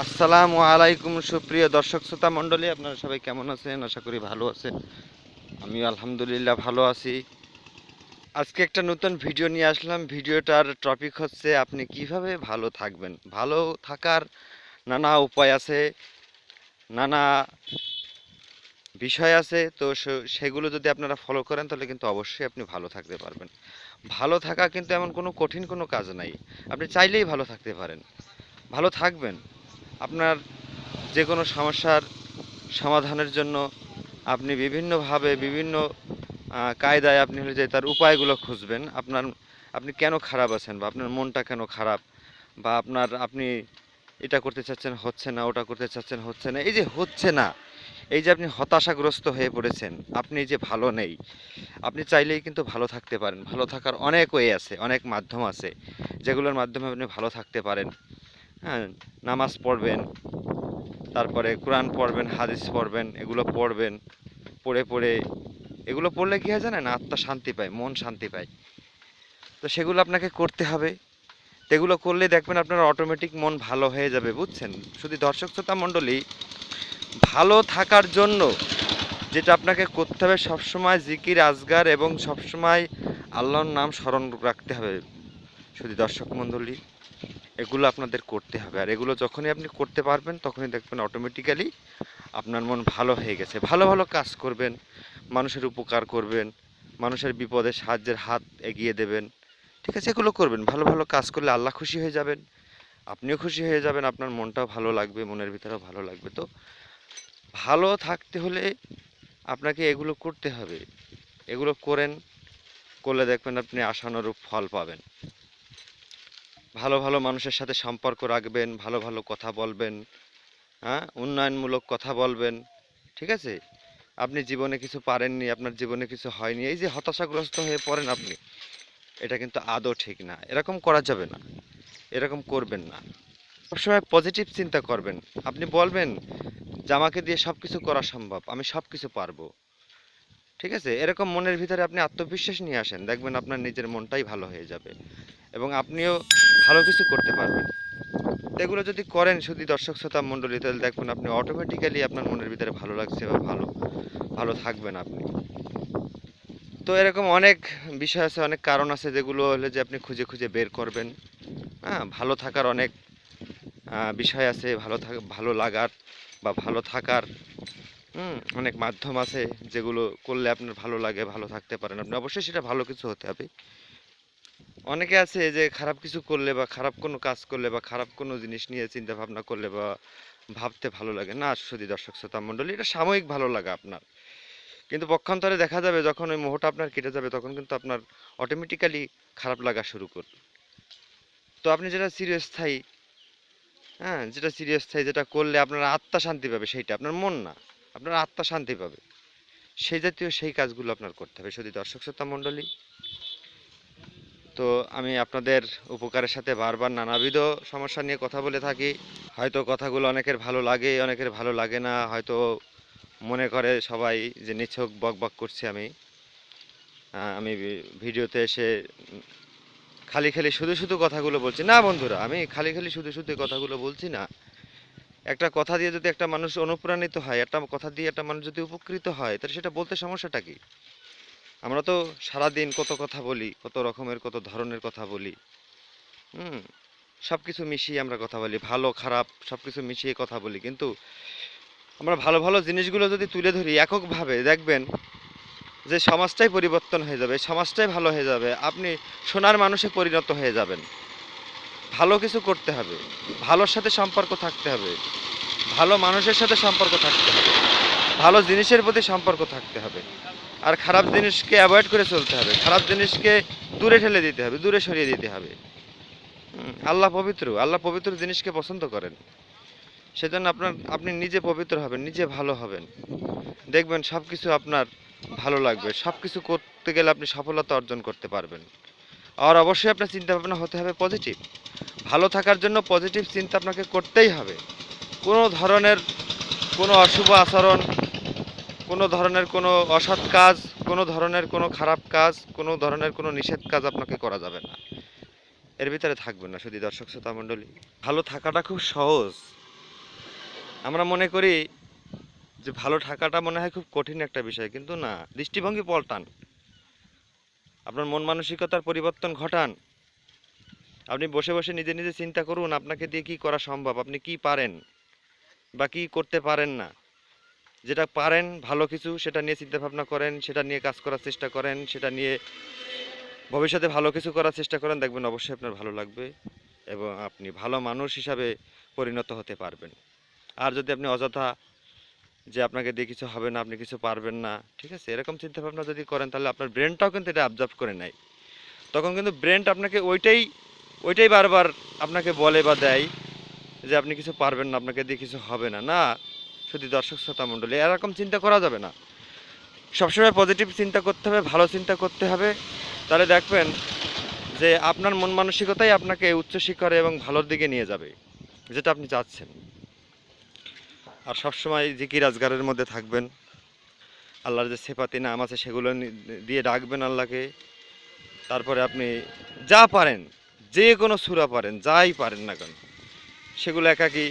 আসসালামু আলাইকুম সুপ্রিয় দর্শক শ্রোতা মণ্ডলী, আপনারা সবাই কেমন আছেন? আশা করি ভালো আছেন। আমি আলহামদুলিল্লাহ ভালো আছি। আজকে একটা নতুন ভিডিও নিয়ে আসলাম। ভিডিওটার টপিক হচ্ছে আপনি কিভাবে ভালো থাকবেন। ভালো থাকার নানা উপায় আছে, নানা বিষয় আছে। তো সেগুলো যদি আপনারা ফলো করেন তাহলে কিন্তু অবশ্যই আপনি ভালো থাকতে পারবেন। ভালো থাকা কিন্তু এমন কোনো কঠিন কোনো কাজ নাই। আপনি চাইলেই ভালো থাকতে পারেন, ভালো থাকবেন। আপনার যে কোনো সমস্যার সমাধানের জন্য আপনি বিভিন্নভাবে বিভিন্ন কায়দায় আপনি হলে যে তার উপায়গুলো খুঁজবেন। আপনি কেন খারাপ আছেন, বা আপনার মনটা কেন খারাপ, বা আপনি এটা করতে চাচ্ছেন হচ্ছে না, ওটা করতে চাচ্ছেন হচ্ছে না। এই যে হচ্ছে না, এই যে আপনি হতাশাগ্রস্ত হয়ে পড়েছেন, আপনি এই যে ভালো নেই, আপনি চাইলেই কিন্তু ভালো থাকতে পারেন। ভালো থাকার অনেক ওয়ে আছে, অনেক মাধ্যম আছে, যেগুলোর মাধ্যমে আপনি ভালো থাকতে পারেন। হ্যাঁ, নামাজ পড়বেন, তারপরে কোরআন পড়বেন, হাদিস পড়বেন, এগুলো পড়বেন। পড়ে পড়ে এগুলো পড়লে কি হয় জানেন, আত্মা শান্তি পায়, মন শান্তি পায়। তো সেগুলো আপনাকে করতে হবে। এগুলো করলে দেখবেন আপনার অটোমেটিক মন ভালো হয়ে যাবে, বুঝছেন? শুধু দর্শক শ্রোতা মণ্ডলী, ভালো থাকার জন্য যেটা আপনাকে করতে হবে, সবসময় জিকির আজগার এবং সবসময় আল্লাহর নাম স্মরণ রাখতে হবে। শুধু দর্শক মণ্ডলী, এগুলো আপনাদের করতে হবে। আর এগুলো যখনই আপনি করতে পারবেন তখনই দেখবেন অটোমেটিক্যালি আপনার মন ভালো হয়ে গেছে। ভালো ভালো কাজ করবেন, মানুষের উপকার করবেন, মানুষের বিপদে সাহায্যের হাত এগিয়ে দেবেন। ঠিক আছে, এগুলো করবেন। ভালো ভালো কাজ করলে আল্লাহ খুশি হয়ে যাবেন, আপনিও খুশি হয়ে যাবেন, আপনার মনটাও ভালো লাগবে, মনের ভিতরেও ভালো লাগবে। তো ভালো থাকতে হলে আপনাকে এগুলো করতে হবে। এগুলো করলে দেখবেন আপনি আশানুরূপ ফল পাবেন। ভালো ভালো মানুষের সাথে সম্পর্ক রাখবেন, ভালো ভালো কথা বলবেন, হ্যাঁ, উন্নয়নমূলক কথা বলবেন। ঠিক আছে, আপনি জীবনে কিছু পারেননি, আপনার জীবনে কিছু হয়নি, এই যে হতাশাগ্রস্ত হয়ে পড়েন আপনি, এটা কিন্তু আদৌ ঠিক না। এরকম করা যাবে না, এরকম করবেন না। সবসময় পজিটিভ চিন্তা করবেন। আপনি বলবেন যে আমাকে দিয়ে সব কিছু করা সম্ভব, আমি সব কিছু পারবো। ঠিক আছে, এরকম মনের ভিতরে আপনি আত্মবিশ্বাস নিয়ে আসেন, দেখবেন আপনার নিজের মনটাই ভালো হয়ে যাবে এবং আপনিও ভালো কিছু করতে পারবেন। তো এগুলো যদি করেন শুধু দর্শক শ্রোতা মণ্ডলী, তাহলে দেখবেন আপনি অটোমেটিক্যালি আপনার মনের ভিতরে ভালো লাগছে বা ভালো ভালো থাকবেন আপনি। তো এরকম অনেক বিষয় আছে, অনেক কারণ আছে, যেগুলো হলে যে আপনি খুঁজে খুঁজে বের করবেন। হ্যাঁ, ভালো থাকার অনেক বিষয় আছে, ভালো লাগার বা ভালো থাকার অনেক মাধ্যম আছে, যেগুলো করলে আপনার ভালো লাগে, ভালো থাকতে পারেন আপনি। অবশ্যই সেটা ভালো কিছু হতে হবে। অনেকে আছে যে খারাপ কিছু করলে বা খারাপ কোনো কাজ করলে বা খারাপ কোনো জিনিস নিয়ে চিন্তা ভাবনা করলে বা ভাবতে ভালো লাগে না। শুধু দর্শক শ্রোতা মণ্ডলী, এটা সাময়িক ভালো লাগা আপনার, কিন্তু পক্ষান্তরে দেখা যাবে যখন ওই মোহটা আপনার কেটে যাবে তখন কিন্তু আপনার অটোমেটিক্যালি খারাপ লাগা শুরু করবে। তো আপনি যেটা চিরস্থায়ী, হ্যাঁ, যেটা চিরস্থায়ী, যেটা করলে আপনার আত্মা শান্তি পাবে, সেইটা আপনার মন না, আপনার আত্মা শান্তি পাবে, সেই জাতীয় সেই কাজগুলো আপনার করতে হবে। শুধু দর্শক শ্রোতা মণ্ডলী, তো আমি আপনাদের উপকারের সাথে বারবার নানাবিধ সমস্যা নিয়ে কথা বলে থাকি। হয়তো কথাগুলো অনেকের ভালো লাগে, অনেকের ভালো লাগে না। হয়তো মনে করে সবাই যে নিছক বক বক করছি আমি। আমি ভিডিওতে এসে খালি খালি শুধু শুধু কথাগুলো বলছি না বন্ধুরা, আমি খালি খালি শুধু শুধু কথাগুলো বলছি না। একটা কথা দিয়ে যদি একটা মানুষ অনুপ্রাণিত হয়, একটা কথা দিয়ে একটা মানুষ যদি উপকৃত হয়, তাহলে সেটা বলতে সমস্যাটা কি? আমরা তো সারাদিন কত কথা বলি, কত রকমের কত ধরনের কথা বলি। হুম, সব কিছু মিশিয়ে আমরা কথা বলি, ভালো খারাপ সব কিছু মিশিয়ে কথা বলি, কিন্তু আমরা ভালো ভালো জিনিসগুলো যদি তুলে ধরি এককভাবে, দেখবেন যে সমাজটাই পরিবর্তন হয়ে যাবে, সমাজটাই ভালো হয়ে যাবে, আপনি সোনার মানুষে পরিণত হয়ে যাবেন। ভালো কিছু করতে হবে, ভালোর সাথে সম্পর্ক থাকতে হবে, ভালো মানুষের সাথে সম্পর্ক থাকতে হবে, ভালো জিনিসের প্রতি সম্পর্ক থাকতে হবে, আর খারাপ জিনিসকে অ্যাভয়েড করে চলতে হবে, খারাপ জিনিসকে দূরে ঠেলে দিতে হবে, দূরে সরিয়ে দিতে হবে। আল্লাহ পবিত্র, আল্লাহ পবিত্র জিনিসকে পছন্দ করেন। সেজন্য আপনি নিজে পবিত্র হবেন, নিজে ভালো হবেন, দেখবেন সব কিছু আপনার ভালো লাগবে। সব কিছু করতে গেলে আপনি সফলতা অর্জন করতে পারবেন। আর অবশ্যই আপনার চিন্তা ভাবনা হতে হবে পজিটিভ। ভালো থাকার জন্য পজিটিভ চিন্তা আপনাকে করতেই হবে। কোনো ধরনের কোনো অশুভ আচরণ, কোনো ধরনের কোনো অসৎ কাজ, কোনো ধরনের কোনো খারাপ কাজ, কোনো ধরনের কোনো নিষেধ কাজ আপনাকে করা যাবে না, এর ভিতরে থাকবেন না। শুধু দর্শক শ্রোতা মণ্ডলী, ভালো থাকাটা খুব সহজ। আমরা মনে করি যে ভালো থাকাটা মনে হয় খুব কঠিন একটা বিষয়, কিন্তু না, দৃষ্টিভঙ্গি পাল্টান, আপনার মন মানসিকতার পরিবর্তন ঘটান। আপনি বসে বসে নিজে নিজে চিন্তা করুন আপনাকে দিয়ে কি করা সম্ভব, আপনি কি পারেন বা কি করতে পারেন না। যেটা পারেন ভালো কিছু সেটা নিয়ে চিন্তা ভাবনা করেন, সেটা নিয়ে কাজ করার চেষ্টা করেন, সেটা নিয়ে ভবিষ্যতে ভালো কিছু করার চেষ্টা করেন, দেখবেন অবশ্যই আপনার ভালো লাগবে এবং আপনি ভালো মানুষ হিসাবে পরিণত হতে পারবেন। আর যদি আপনি অযথা যে আপনাকে দিয়ে কিছু হবে না, আপনি কিছু পারবেন না, ঠিক আছে, এরকম চিন্তা ভাবনা যদি করেন তাহলে আপনার ব্রেনটাও কিন্তু এটা অবজার্ভ করে নেয়। তখন কিন্তু ব্রেনটা আপনাকে ওইটাই বারবার আপনাকে বলে বা দেয় যে আপনি কিছু পারবেন না, আপনাকে দিয়ে কিছু হবে না। না, শুধু দর্শক শ্রোতা মণ্ডলী, এরকম চিন্তা করা যাবে না। সবসময় পজিটিভ চিন্তা করতে হবে, ভালো চিন্তা করতে হবে। তাহলে দেখবেন যে আপনার মন মানসিকতাই আপনাকে উচ্চ শিখরে এবং ভালোর দিকে নিয়ে যাবে, যেটা আপনি চাচ্ছেন। আর সবসময় জিকির আজগারের মধ্যে থাকবেন, আল্লাহর যে সেফাতি নাম আছে সেগুলো দিয়ে ডাকবেন আল্লাহকে। তারপরে আপনি যা পারেন, যে কোনো সূরা পারেন, যাই পারেন না কেন, সেগুলো একাকী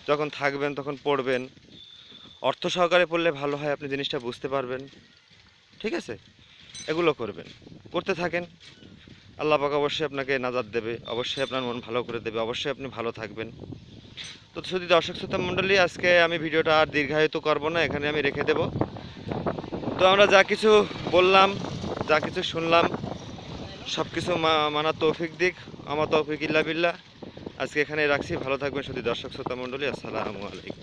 যখন থাকবেন তখন পড়বেন। অর্থ সহকারে পড়লে ভালো হয়, আপনি জিনিসটা বুঝতে পারবেন, ঠিক আছে। এগুলো করবেন, করতে থাকেন। আল্লাহ পাক অবশ্যই আপনাকে নাজাত দেবে, অবশ্যই আপনার মন ভালো করে দেবে, অবশ্যই আপনি ভালো থাকবেন। তো শুধু দর্শক শ্রোতা মণ্ডলী, আজকে আমি ভিডিওটা আর দীর্ঘায়িত করব না, এখানে আমি রেখে দেব। তো আমরা যা কিছু বললাম, যা কিছু শুনলাম, সব কিছু মানা তৌফিক দিক, আমার তৌফিক ইল্লা বিল্লাহ। আজকে এখানে রাখছি, ভালো থাকবেন শুধু দর্শক শ্রোতা মণ্ডলী। আসসালামু আলাইকুম।